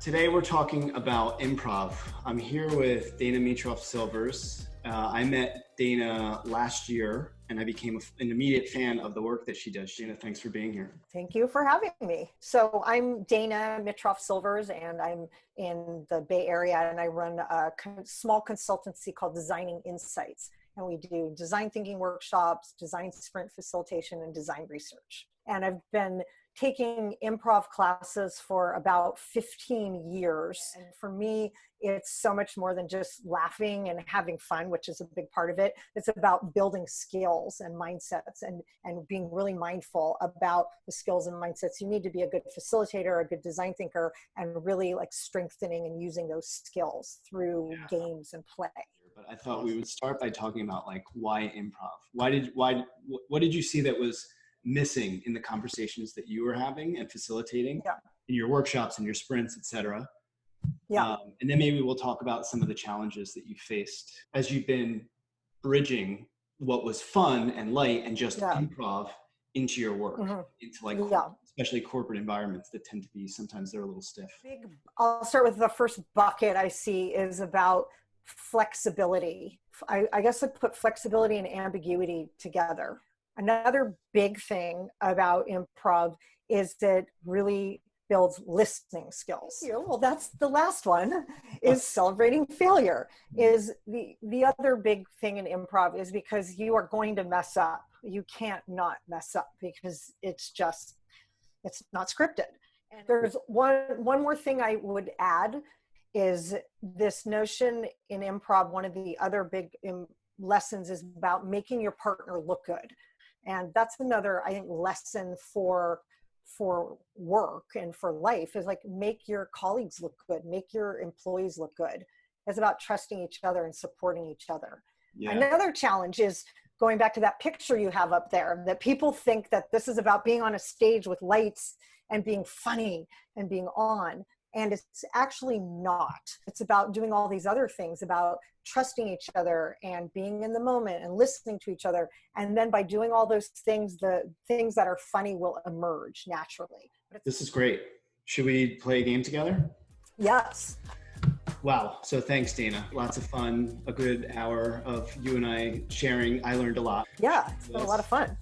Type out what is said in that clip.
Today we're talking about improv. I'm here with Dana Mitroff Silvers. I met Dana last year and I became an immediate fan of the work that she does. Dana, thanks for being here. Thank you for having me. So I'm Dana Mitroff Silvers and I'm in the Bay Area and I run a small consultancy called Designing Insights. And we do design thinking workshops, design sprint facilitation, and design research. And I've been taking improv classes for about 15 years. And for me, it's so much more than just laughing and having fun, which is a big part of it. It's about building skills and mindsets and being really mindful about the skills and mindsets. You need to be a good facilitator, a good design thinker, and really like strengthening and using those skills through games and play. But I thought we would start by talking about like why improv? What did you see that was missing in the conversations that you were having and facilitating in your workshops and your sprints, et cetera? And then maybe we'll talk about some of the challenges that you faced as you've been bridging what was fun and light and just improv into your work, into like especially corporate environments that tend to be, sometimes they're a little stiff. I'll start with the first bucket I see is about flexibility. I guess I put flexibility and ambiguity together. Another big thing about improv is that really builds listening skills. Well, that's the last one, is celebrating failure. Is the other big thing in improv is because you are going to mess up. You can't not mess up because it's not scripted. And there's one more thing I would add is this notion in improv. One of the other big lessons is about making your partner look good. And that's another, I think, lesson for work and for life is like, make your colleagues look good, make your employees look good. It's about trusting each other and supporting each other. Yeah. Another challenge is going back to that picture you have up there, that people think that this is about being on a stage with lights and being funny and being on. And it's actually not. It's about doing all these other things, about trusting each other and being in the moment and listening to each other. And then by doing all those things, the things that are funny will emerge naturally. This is great. Should we play a game together? Yes. Wow. So thanks, Dana. Lots of fun. A good hour of you and I sharing. I learned a lot. Yeah, it's been a lot of fun.